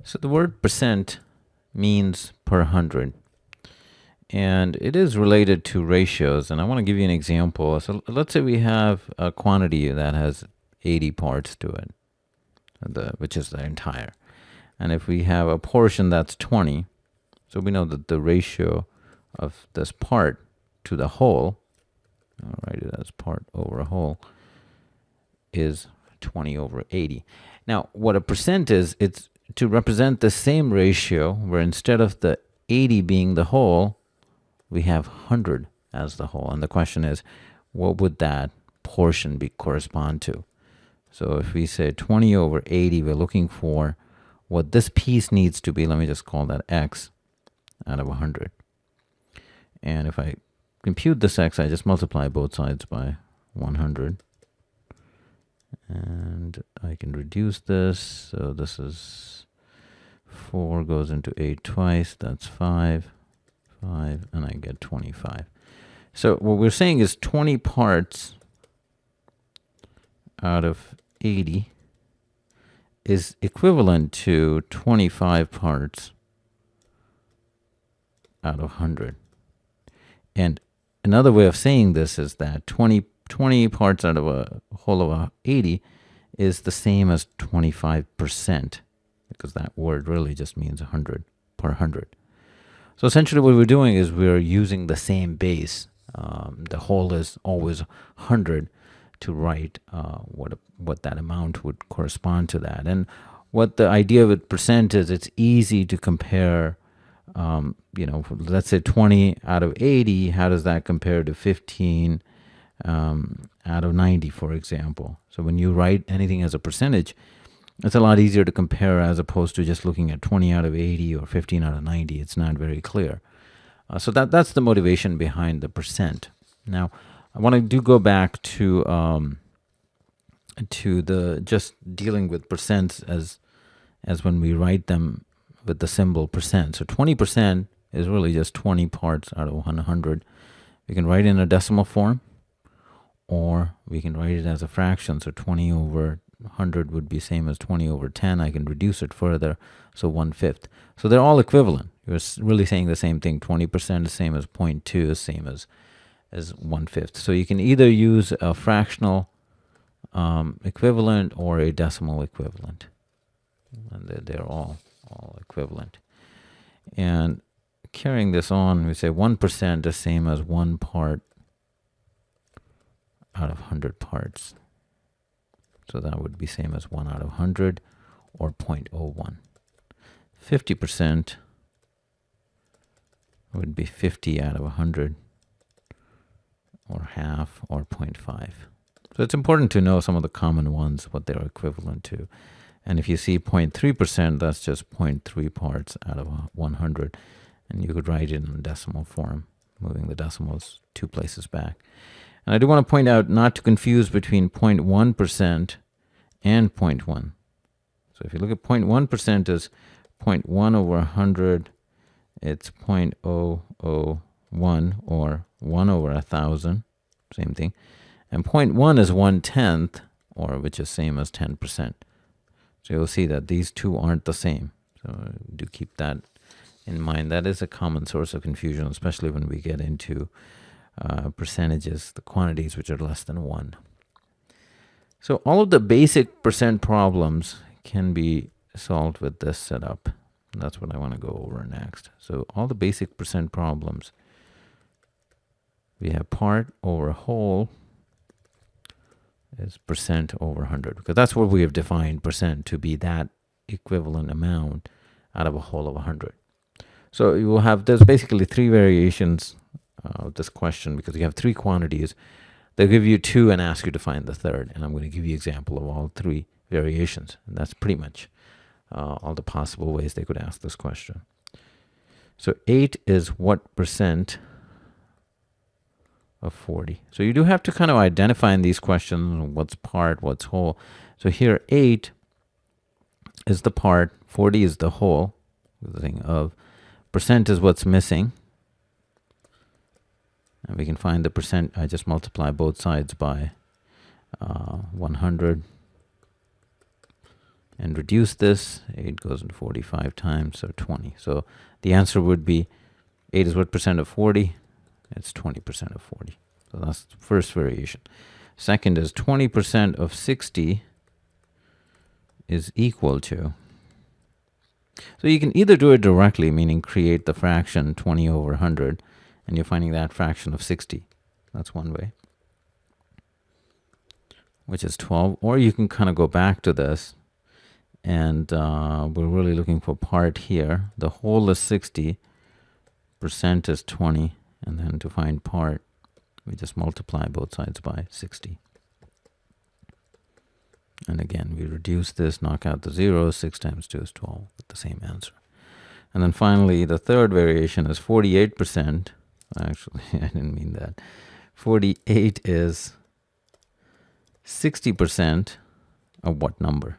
So the word percent means per hundred, and it is related to ratios. And I want to give you an example. So let's say we have a quantity that has 80 parts to it, which is the entire. And if we have a portion that's 20, so we know that the ratio of this part to the whole, I'll write it as part over a whole, is 20 over 80. Now, what a percent is, it's to represent the same ratio where instead of the 80 being the whole, we have 100 as the whole. And the question is, what would that portion correspond to? So if we say 20 over 80, we're looking for what this piece needs to be. Let me just call that x out of 100. And if I compute this x, I just multiply both sides by 100. And I can reduce this. So this is 4 goes into 8 twice. That's 5, and I get 25. So what we're saying is 20 parts out of 80 is equivalent to 25 parts out of 100. And another way of saying this is that 20 parts out of a whole of 80 is the same as 25%, because that word really just means 100 per 100. So essentially what we're doing is we're using the same base. The whole is always 100 to write what that amount would correspond to that. And what the idea with percent is, it's easy to compare. Let's say 20 out of 80, how does that compare to 15 out of 90, for example? So when you write anything as a percentage, it's a lot easier to compare as opposed to just looking at 20 out of 80 or 15 out of 90. It's not very clear. So that's the motivation behind the percent. Now, I want to go back to the just dealing with percents as when we write them with the symbol percent. So 20% is really just 20 parts out of 100. We can write it in a decimal form, or we can write it as a fraction. So 20 over 100 would be same as 20 over 10. I can reduce it further, so 1/5. So they're all equivalent. You're really saying the same thing. 20% is same as 0.2 is same as 1/5. So you can either use a fractional equivalent or a decimal equivalent, and they're all equivalent. And carrying this on, we say 1% is same as 1 part out of 100 parts. So that would be same as 1 out of 100, or 0.01. 50% would be 50 out of 100, or half, or 0.5. So it's important to know some of the common ones, what they're equivalent to. And if you see 0.3%, that's just 0.3 parts out of 100. And you could write it in decimal form, moving the decimals 2 places back. And I do want to point out not to confuse between 0.1% and 0.1. So if you look at 0.1% is 0.1 over 100, it's 0.001, or 1 over 1,000, same thing. And 0.1 is 1/10, or which is same as 10%. So you'll see that these two aren't the same. So do keep that in mind. That is a common source of confusion, especially when we get into percentages, the quantities which are less than 1. So all of the basic percent problems can be solved with this setup. That's what I want to go over next. So all the basic percent problems, we have part over whole is percent over 100, because that's what we have defined percent to be, that equivalent amount out of a whole of 100. So you will have, there's basically 3 variations of this question, because you have 3 quantities. They'll give you 2 and ask you to find the third, and I'm going to give you an example of all 3 variations, and that's pretty much all the possible ways they could ask this question. So 8 is what percent of 40? So you do have to kind of identify in these questions what's part, what's whole. So here 8 is the part, 40 is the whole. The thing of percent is what's missing. And we can find the percent. I just multiply both sides by 100. and reduce this. 8 goes into 45 times, so 20. So the answer would be 8 is what percent of 40? It's 20% of 40. So that's the first variation. Second is 20% of 60 is equal to. So you can either do it directly, meaning create the fraction 20 over 100, and you're finding that fraction of 60. That's one way, which is 12. Or you can kind of go back to this, and we're really looking for part here. The whole is 60, percent is 20, and then to find part, we just multiply both sides by 60. And again, we reduce this, knock out the zeros. 6 times 2 is 12, with the same answer. And then finally, the third variation is 48%. Actually, I didn't mean that. 48 is 60% of what number?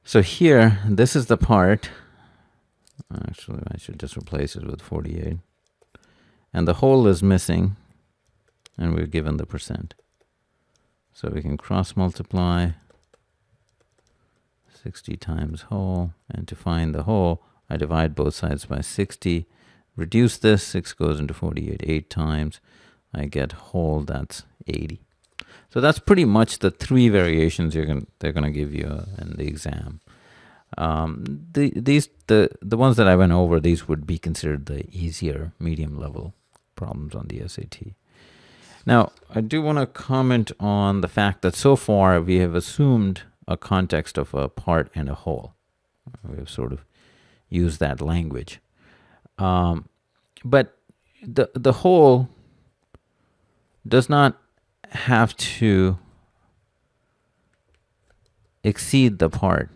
So here, this is the part. Actually, I should just replace it with 48. And the whole is missing, and we're given the percent. So we can cross multiply 60 times whole, and to find the whole, I divide both sides by 60. Reduce this, 6 goes into 48 8 times. I get whole, that's 80. So that's pretty much the three variations they're going to give you in the exam. The ones that I went over, these would be considered the easier medium level problems on the SAT. Now, I do want to comment on the fact that so far we have assumed a context of a part and a whole. We've sort of used that language. But the whole does not have to exceed the part.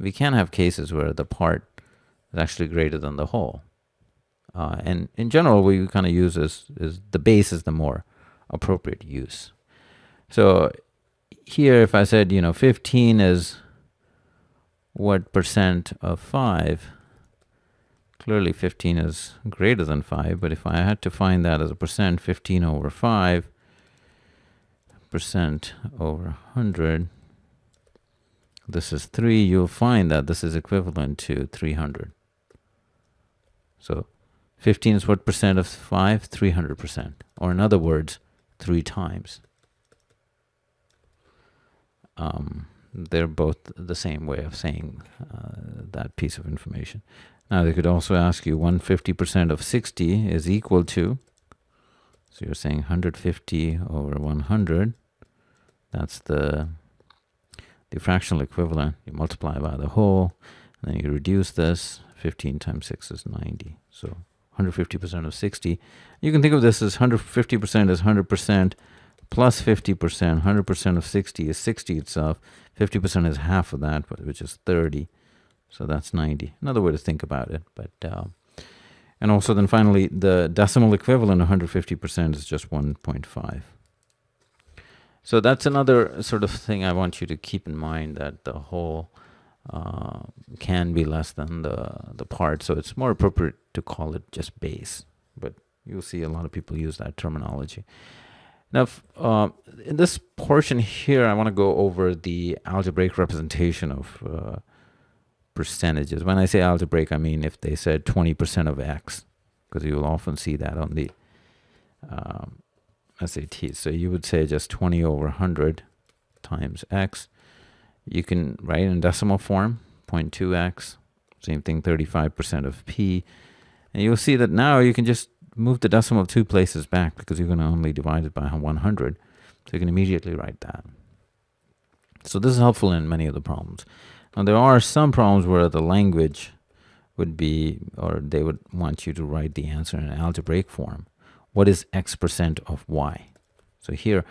We can have cases where the part is actually greater than the whole. And in general, we kind of use is the base is the more appropriate use. So here, if I said, 15 is what percent of 5, clearly 15 is greater than 5. But if I had to find that as a percent, 15 over 5, percent over 100, this is 3. You'll find that this is equivalent to 300. So 15 is what percent of 5? 300%. Or in other words, 3 times. They're both the same way of saying that piece of information. Now, they could also ask you 150% of 60 is equal to, so you're saying 150 over 100. That's the fractional equivalent. You multiply by the whole, and then you reduce this. 15 times 6 is 90. So 150% of 60. You can think of this as 150% is 100% plus 50%. 100% of 60 is 60 itself. 50% is half of that, which is 30. So that's 90. Another way to think about it. But and also then finally, the decimal equivalent of 150% is just 1.5. So that's another sort of thing I want you to keep in mind, that the whole can be less than the part. So it's more appropriate to call it just base. But you'll see a lot of people use that terminology. Now, in this portion here, I want to go over the algebraic representation of percentages. When I say algebraic, I mean if they said 20% of x, because you will often see that on the SATs. So you would say just 20 over 100 times x. You can write in decimal form, 0.2x. Same thing, 35% of p. And you'll see that now you can just move the decimal 2 places back, because you're going to only divide it by 100. So you can immediately write that. So this is helpful in many of the problems. Now, there are some problems where the language would be, or they would want you to write the answer in algebraic form. What is x percent of y? So here,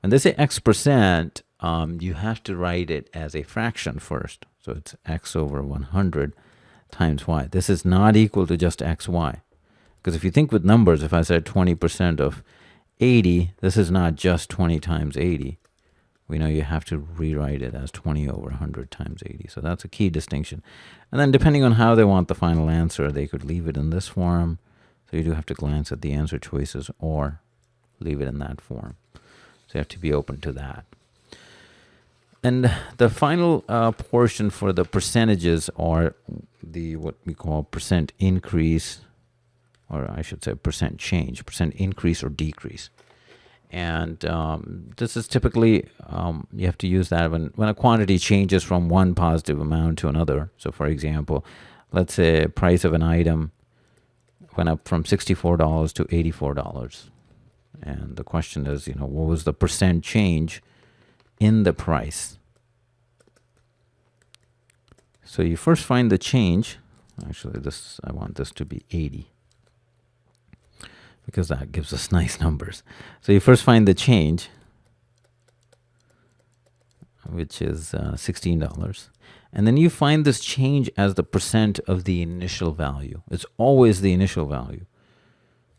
when they say x percent, you have to write it as a fraction first. So it's x over 100 times y. This is not equal to just xy. Because if you think with numbers, if I said 20% of 80, this is not just 20 times 80. We know you have to rewrite it as 20 over 100 times 80. So that's a key distinction. And then depending on how they want the final answer, they could leave it in this form. So you do have to glance at the answer choices, or leave it in that form. So you have to be open to that. And the final portion for the percentages are the what we call percent increase, or I should say percent change, percent increase or decrease. And this is typically, you have to use that when a quantity changes from one positive amount to another. So for example, let's say price of an item went up from $64 to $84. And the question is, what was the percent change in the price? So you first find the change. Actually, I want this to be 80 because that gives us nice numbers. So you first find the change, which is $16. And then you find this change as the percent of the initial value. It's always the initial value.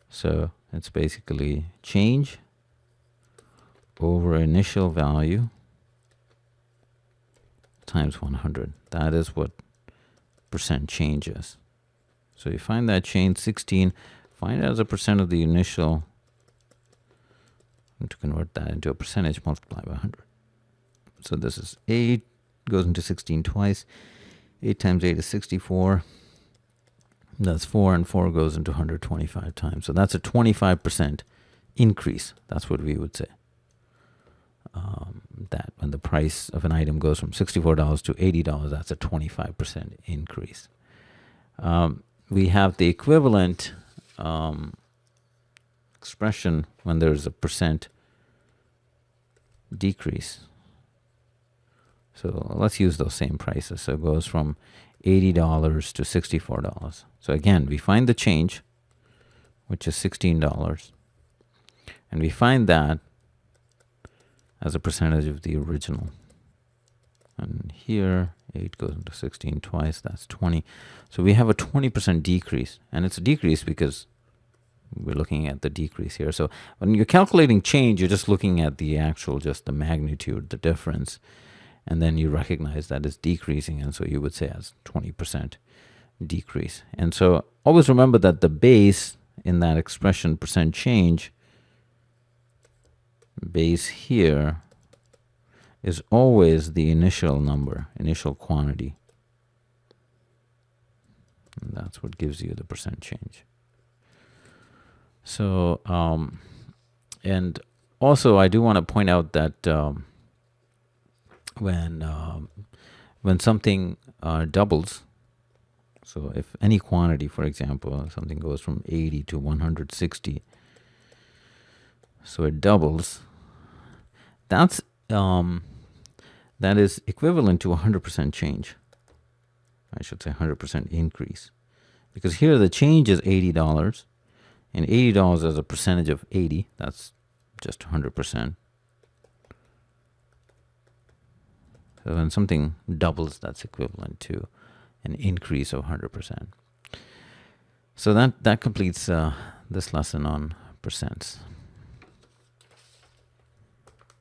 So it's basically change over initial value times 100. That is what percent change is. So you find that change 16, find it as a percent of the initial, and to convert that into a percentage, multiply by 100. So this is 8, goes into 16 twice. 8 times 8 is 64. That's 4, and 4 goes into 125 times. So that's a 25% increase. That's what we would say. That when the price of an item goes from $64 to $80, that's a 25% increase. We have the equivalent expression when there's a percent decrease. So let's use those same prices. So it goes from $80 to $64. So again, we find the change, which is $16, and we find that as a percentage of the original. And here, 8 goes into 16 twice, that's 20. So we have a 20% decrease, and it's a decrease because we're looking at the decrease here. So when you're calculating change, you're just looking at the actual, just the magnitude, the difference, and then you recognize that it's decreasing, and so you would say as 20% decrease. And so always remember that the base in that expression, percent change, base here is always the initial number, initial quantity. And that's what gives you the percent change. So, and also I do want to point out that when something doubles, so if any quantity, for example, something goes from 80 to 160, so it doubles, that is equivalent to 100% change. I should say 100% increase. Because here the change is $80, and $80 as a percentage of 80, that's just 100%. So when something doubles, that's equivalent to an increase of 100%. So that completes this lesson on percents.